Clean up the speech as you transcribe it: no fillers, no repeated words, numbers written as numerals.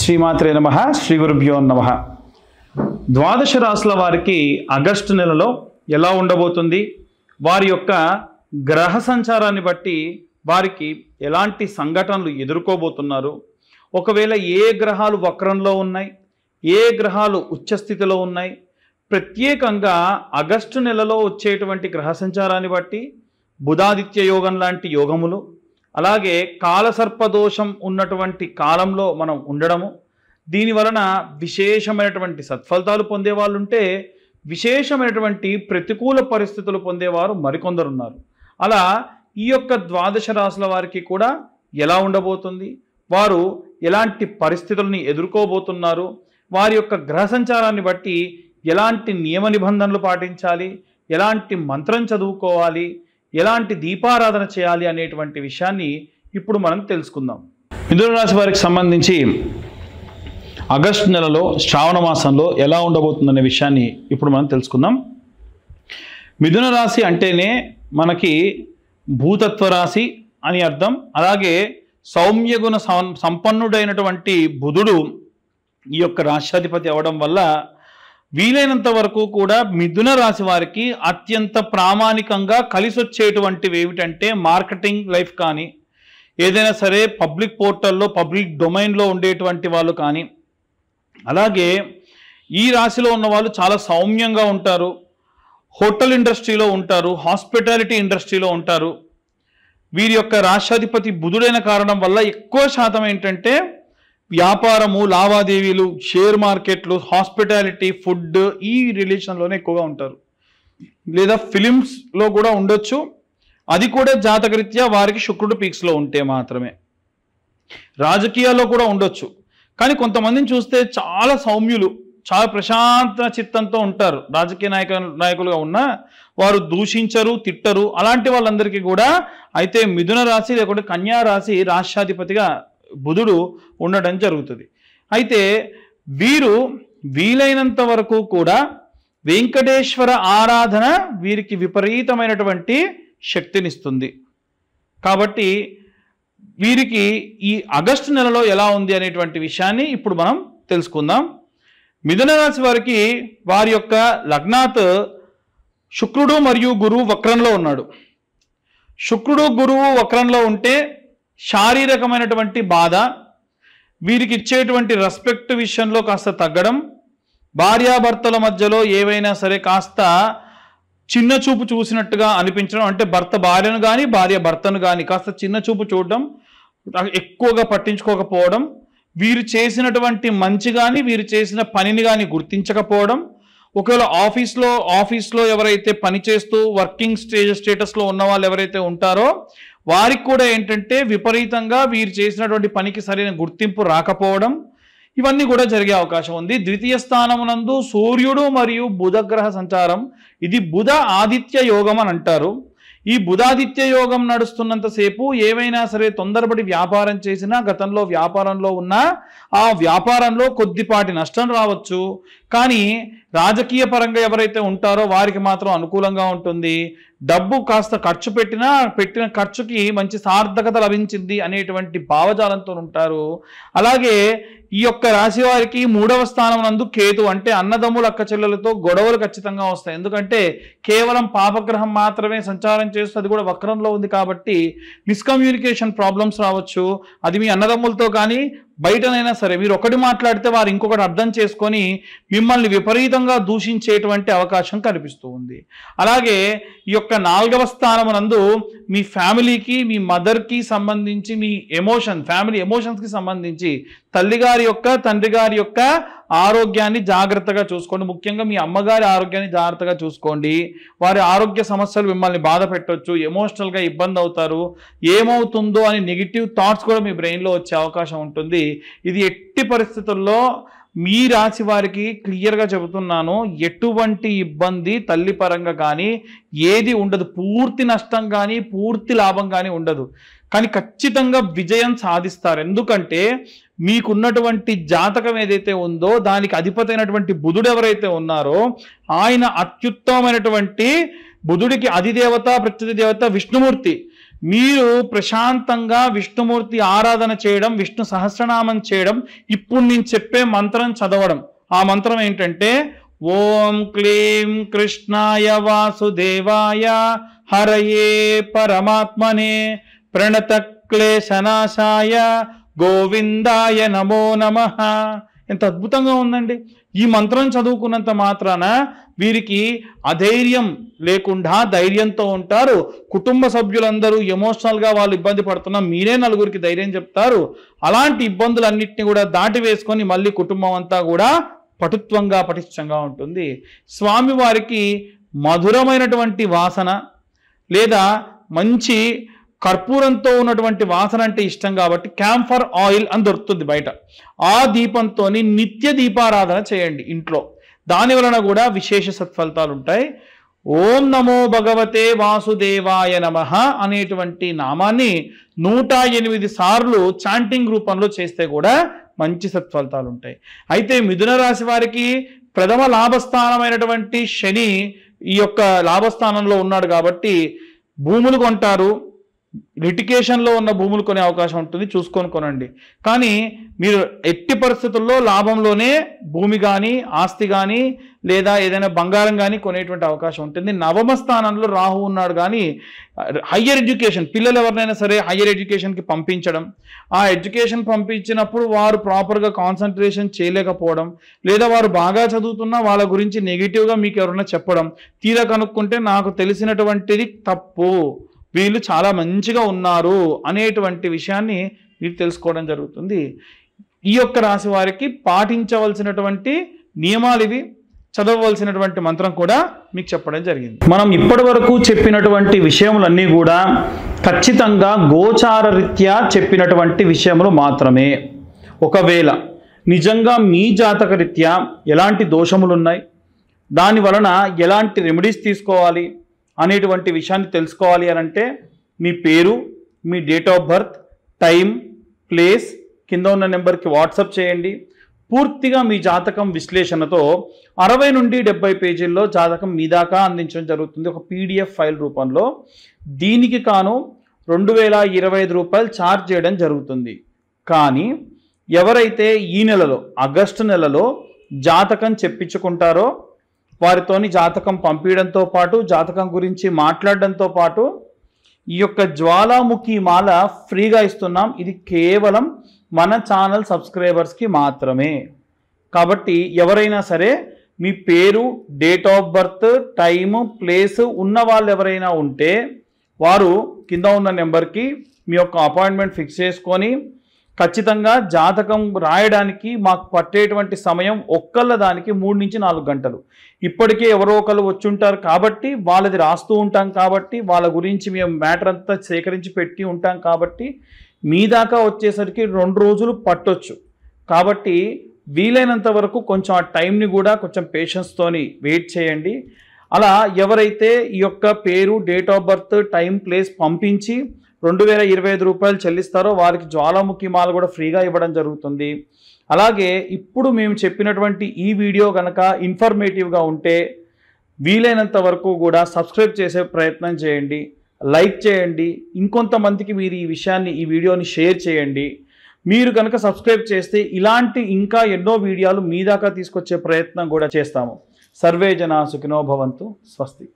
శ్రీమాత్రే నమః శ్రీ గురుభ్యో నమః. ద్వాదశ రాశుల వారికి ఆగస్టు నెలలో ఎలా ఉండబోతుంది, వారి యొక్క గ్రహ సంచారాన్ని బట్టి వారికి ఎలాంటి సంఘటనలు ఎదుర్కోబోతున్నారు, ఒకవేళ ఏ గ్రహాలు వక్రంలో ఉన్నాయి, ఏ గ్రహాలు ఉచ్చస్థితిలో ఉన్నాయి, ప్రత్యేకంగా ఆగస్టు నెలలో వచ్చేటువంటి గ్రహ సంచారాన్ని బట్టి బుధాదిత్య యోగం లాంటి యోగములు, అలాగే కాలసర్పదోషం ఉన్నటువంటి కాలంలో మనం ఉండడము, దీని వలన విశేషమైనటువంటి సత్ఫలితాలు పొందేవాళ్ళు ఉంటే విశేషమైనటువంటి ప్రతికూల పరిస్థితులు పొందేవారు మరికొందరు ఉన్నారు. అలా ఈ యొక్క ద్వాదశ రాశుల వారికి కూడా ఎలా ఉండబోతుంది, వారు ఎలాంటి పరిస్థితుల్ని ఎదుర్కోబోతున్నారు, వారి యొక్క గ్రహ సంచారాన్ని బట్టి ఎలాంటి నియమ నిబంధనలు పాటించాలి, ఎలాంటి మంత్రం చదువుకోవాలి, ఎలాంటి దీపారాధన చేయాలి అనేటువంటి విషయాన్ని ఇప్పుడు మనం తెలుసుకుందాం. మిథున రాశి వారికి సంబంధించి ఆగస్టు నెలలో శ్రావణ మాసంలో ఎలా ఉండబోతుందనే విషయాన్ని ఇప్పుడు మనం తెలుసుకుందాం. మిథున రాశి అంటేనే మనకి భూతత్వ రాశి అని అర్థం. అలాగే సౌమ్యగుణ సంపన్నుడైనటువంటి బుధుడు ఈ యొక్క రాశ్యాధిపతి అవడం వల్ల వీలైనంత వరకు కూడా మిథున రాశి వారికి అత్యంత ప్రామాణికంగా కలిసి వచ్చేటువంటివి ఏమిటంటే మార్కెటింగ్ లైఫ్ కానీ, ఏదైనా సరే పబ్లిక్ పోర్టల్లో పబ్లిక్ డొమైన్లో ఉండేటువంటి వాళ్ళు కానీ, అలాగే ఈ రాశిలో ఉన్న వాళ్ళు చాలా సౌమ్యంగా ఉంటారు, హోటల్ ఇండస్ట్రీలో ఉంటారు, హాస్పిటాలిటీ ఇండస్ట్రీలో ఉంటారు. వీరి యొక్క రాశ్యాధిపతి బుధుడైన కారణం వల్ల ఎక్కువ శాతం ఏంటంటే వ్యాపారము, లావాదేవీలు, షేర్ మార్కెట్లు, హాస్పిటాలిటీ, ఫుడ్ ఈ రిలేషన్లోనే ఎక్కువగా ఉంటారు. లేదా ఫిలిమ్స్లో కూడా ఉండొచ్చు, అది కూడా జాతకరీత్యా వారికి శుక్రుడు పీక్స్లో ఉంటే మాత్రమే. రాజకీయాల్లో కూడా ఉండొచ్చు, కానీ కొంతమందిని చూస్తే చాలా సౌమ్యులు, చాలా ప్రశాంత చిత్తంతో ఉంటారు. రాజకీయ నాయకులుగా ఉన్న వారు దూషించరు, తిట్టరు. అలాంటి వాళ్ళందరికీ కూడా అయితే మిథున రాశి లేకుంటే కన్యా రాశి రాష్ట్రాధిపతిగా బుధుడు ఉండడం జరుగుతుంది. అయితే వీరు వీలైనంత వరకు కూడా వెంకటేశ్వర ఆరాధన వీరికి విపరీతమైనటువంటి శక్తినిస్తుంది. కాబట్టి వీరికి ఈ ఆగస్టు నెలలో ఎలా ఉంది అనేటువంటి విషయాన్ని ఇప్పుడు మనం తెలుసుకుందాం. మిథున రాశి వారికి వారి యొక్క లగ్నాత్ శుక్రుడు మరియు గురువు వక్రంలో ఉన్నాడు. శుక్రుడు గురువు వక్రంలో ఉంటే శారీరకమైనటువంటి బాధ, వీరికి ఇచ్చేటువంటి రెస్పెక్ట్ విషయంలో కాస్త తగ్గడం, భార్యాభర్తల మధ్యలో ఏవైనా సరే కాస్త చిన్న చూపు చూసినట్టుగా అనిపించడం, అంటే భర్త భార్యను కానీ భార్య భర్తను కానీ కాస్త చిన్న చూపు చూడడం, ఎక్కువగా పట్టించుకోకపోవడం, వీరు చేసినటువంటి మంచి కానీ వీరు చేసిన పనిని కానీ గుర్తించకపోవడం, ఒకవేళ ఆఫీస్లో ఎవరైతే పనిచేస్తూ వర్కింగ్ స్టేటస్లో ఉన్న వాళ్ళు ఎవరైతే ఉంటారో వారికి కూడా ఏంటంటే విపరీతంగా వీరు చేసినటువంటి పనికి సరైన గుర్తింపు రాకపోవడం, ఇవన్నీ కూడా జరిగే అవకాశం ఉంది. ద్వితీయ స్థానమునందు సూర్యుడు మరియు బుధగ్రహ సంచారం, ఇది బుధ ఆదిత్య యోగం అని అంటారు. ఈ బుధాదిత్య యోగం నడుస్తున్నంతసేపు ఏవైనా సరే తొందరపడి వ్యాపారం చేసినా, గతంలో వ్యాపారంలో ఉన్నా ఆ వ్యాపారంలో కొద్దిపాటి నష్టం రావచ్చు. కానీ రాజకీయ పరంగా ఎవరైతే ఉంటారో వారికి మాత్రం అనుకూలంగా ఉంటుంది. డబ్బు కాస్త ఖర్చు పెట్టిన ఖర్చుకి మంచి సార్థకత లభించింది అనేటువంటి భావజాలంతో ఉంటారు. అలాగే ఈ యొక్క రాశి వారికి 3వ స్థానం నందు కేతు, అంటే అన్నదమ్ముల అక్క చెల్లెలతో గొడవలు ఖచ్చితంగా వస్తాయి. ఎందుకంటే కేవలం పాపగ్రహం మాత్రమే సంచారం చేస్తూ అది కూడా వక్రంలో ఉంది కాబట్టి మిస్కమ్యూనికేషన్ ప్రాబ్లమ్స్ రావచ్చు. అది మీ అన్నదమ్ములతో కానీ బయటనైనా సరే మీరు ఒకటి మాట్లాడితే వారు ఇంకొకటి అర్థం చేసుకొని మిమ్మల్ని విపరీతంగా దూషించేటువంటి అవకాశం కనిపిస్తూ ఉంది. అలాగే ఈ యొక్క 4వ స్థానమునందు మీ ఫ్యామిలీకి, మీ మదర్కి సంబంధించి మీ ఫ్యామిలీ ఎమోషన్స్కి సంబంధించి తల్లిగారి యొక్క తండ్రి గారి యొక్క ఆరోగ్యాన్ని జాగ్రత్తగా చూసుకోండి. ముఖ్యంగా మీ అమ్మగారి ఆరోగ్యాన్ని జాగ్రత్తగా చూసుకోండి. వారి ఆరోగ్య సమస్యలు మిమ్మల్ని బాధ పెట్టవచ్చు, ఎమోషనల్గా ఇబ్బంది అవుతారు. ఏమవుతుందో అని నెగిటివ్ థాట్స్ కూడా మీ బ్రెయిన్లో వచ్చే అవకాశం ఉంటుంది. ఇది ఎట్టి పరిస్థితుల్లో మీ రాశి వారికి క్లియర్గా చెబుతున్నాను, ఎటువంటి ఇబ్బంది తల్లి పరంగా కానీ ఏది ఉండదు. పూర్తి నష్టం కానీ పూర్తి లాభం కానీ ఉండదు. కానీ ఖచ్చితంగా విజయం సాధిస్తారు. ఎందుకంటే మీకున్నటువంటి జాతకం ఏదైతే ఉందో దానికి అధిపతి అయినటువంటి బుధుడు ఎవరైతే ఉన్నారో ఆయన అత్యుత్తమమైనటువంటి బుధుడికి అధిదేవత ప్రత్యధి దేవత విష్ణుమూర్తి. మీరు ప్రశాంతంగా విష్ణుమూర్తి ఆరాధన చేయడం, విష్ణు సహస్రనామం చేయడం, ఇప్పుడు నేను చెప్పే మంత్రం చదవడం. ఆ మంత్రం ఏంటంటే ఓం క్లీం కృష్ణాయ వాసుదేవాయ హరయే పరమాత్మనే ప్రణత క్లేశనాశాయ గోవిందాయ నమో నమః. ఎంత అద్భుతంగా ఉందండి. ఈ మంత్రం చదువుకున్నంత మాత్రాన వీరికి అధైర్యం లేకుండా ధైర్యంతో ఉంటారు. కుటుంబ సభ్యులందరూ ఎమోషనల్గా వాళ్ళు ఇబ్బంది పడుతున్నా మీరే నలుగురికి ధైర్యం చెప్తారు. అలాంటి ఇబ్బందులన్నింటినీ కూడా దాటి వేసుకొని మళ్ళీ కుటుంబం అంతా కూడా పటుత్వంగా పటిష్టంగా ఉంటుంది. స్వామివారికి మధురమైనటువంటి వాసన లేదా మంచి కర్పూరంతో ఉన్నటువంటి వాసన అంటే ఇష్టం కాబట్టి క్యాంఫర్ ఆయిల్ అని దొరుకుతుంది బయట. ఆ దీపంతో నిత్య దీపారాధన చేయండి ఇంట్లో. దాని వలన కూడా విశేష సత్ఫలితాలు ఉంటాయి. ఓం నమో భగవతే వాసుదేవాయ నమః అనేటువంటి నామాన్ని 108 సార్లు చాంటింగ్ రూపంలో చేస్తే కూడా మంచి సత్ఫలితాలు ఉంటాయి. అయితే మిథున రాశి వారికి ప్రథమ లాభస్థానమైనటువంటి శని ఈ యొక్క లాభస్థానంలో ఉన్నాడు కాబట్టి భూములు కొంటారు. లిటికేషన్లో ఉన్న భూములు కొనే అవకాశం ఉంటుంది, చూసుకొని కొనండి. కానీ మీరు ఎట్టి పరిస్థితుల్లో లాభంలోనే భూమి కానీ ఆస్తి కానీ లేదా ఏదైనా బంగారం కానీ కొనేటువంటి అవకాశం ఉంటుంది. నవమ స్థానంలో రాహు ఉన్నాడు కానీ హయ్యర్ ఎడ్యుకేషన్, పిల్లలు ఎవరినైనా సరే హయ్యర్ ఎడ్యుకేషన్కి పంపించడం, ఆ ఎడ్యుకేషన్ పంపించినప్పుడు వారు ప్రాపర్గా కాన్సన్ట్రేషన్ చేయలేకపోవడం, లేదా వారు బాగా చదువుతున్నా వాళ్ళ గురించి నెగిటివ్గా మీకు ఎవరైనా చెప్పడం, తీరా కనుక్కుంటే నాకు తెలిసినటువంటిది తప్పు, వీళ్ళు చాలా మంచిగా ఉన్నారు అనేటువంటి విషయాన్ని మీరు తెలుసుకోవడం జరుగుతుంది. ఈ యొక్క రాశి వారికి పాటించవలసినటువంటి నియమాలు ఇవి. చదవవలసినటువంటి మంత్రం కూడా మీకు చెప్పడం జరిగింది. మనం ఇప్పటి వరకు చెప్పినటువంటి విషయములన్నీ కూడా ఖచ్చితంగా గోచార రీత్యా చెప్పినటువంటి విషయములు మాత్రమే. ఒకవేళ నిజంగా మీ జాతక రీత్యా ఎలాంటి దోషములు ఉన్నాయి, దాని వలన ఎలాంటి రెమెడీస్ తీసుకోవాలి అనేటువంటి విషయాన్ని తెలుసుకోవాలి అని అంటే మీ పేరు, మీ date of birth, time, place కింద ఉన్న నెంబర్కి వాట్సాప్ చేయండి. పూర్తిగా మీ జాతకం విశ్లేషణతో 60 నుండి 70 పేజీల్లో జాతకం మీ దాకా అందించడం జరుగుతుంది ఒక PDF ఫైల్ రూపంలో. దీనికి కాను 2025 రూపాయలు ఛార్జ్ చేయడం జరుగుతుంది. కానీ ఎవరైతే ఈ నెలలో ఆగస్టు నెలలో జాతకం చెప్పించుకుంటారో వారితోని జాతకం పంపించడంతో పాటు జాతకం గురించి మాట్లాడడంతో పాటు ఈ యొక్క జ్వాలాముఖి మాల ఫ్రీగా ఇస్తున్నాం. ఇది కేవలం మన ఛానల్ సబ్స్క్రైబర్స్కి మాత్రమే. కాబట్టి ఎవరైనా సరే మీ పేరు, date of birth, time, place ఉన్న వాళ్ళు ఎవరైనా ఉంటే వారు కింద ఉన్న నెంబర్కి మీ యొక్క అపాయింట్మెంట్ ఫిక్స్ చేసుకొని ఖచ్చితంగా జాతకం రాయడానికి మాకు పట్టేటువంటి సమయం ఒక్కళ్ళ దానికి 3 నుంచి 4 గంటలు. ఇప్పటికే ఎవరో ఒకళ్ళు వచ్చి ఉంటారు కాబట్టి వాళ్ళది రాస్తూ ఉంటాం కాబట్టి వాళ్ళ గురించి మేము మ్యాటర్ అంతా సేకరించి పెట్టి ఉంటాం కాబట్టి మీ దాకా వచ్చేసరికి 2 రోజులు పట్టొచ్చు. కాబట్టి వీలైనంత వరకు కొంచెం ఆ టైంని కూడా కొంచెం పేషెన్స్తోని వెయిట్ చేయండి. అలా ఎవరైతే ఈ యొక్క పేరు, date of birth, time, place పంపించి 2025 రూపాయలు చెల్లిస్తారో వారికి జ్వాలాముఖి మాల కూడా ఫ్రీగా ఇవ్వడం జరుగుతుంది. అలాగే ఇప్పుడు మేము చెప్పినటువంటి ఈ వీడియో కనుక ఇన్ఫర్మేటివ్గా ఉంటే వీలైనంత వరకు కూడా సబ్స్క్రైబ్ చేసే ప్రయత్నం చేయండి, లైక్ చేయండి, ఇంకొంతమందికి మీరు ఈ విషయాన్ని, ఈ వీడియోని షేర్ చేయండి. మీరు కనుక సబ్స్క్రైబ్ చేస్తే ఇలాంటి ఇంకా ఎన్నో వీడియోలు మీ దాకా తీసుకొచ్చే ప్రయత్నం కూడా చేస్తాము. సర్వే జనా సుఖినో భవంతు. స్వస్తి.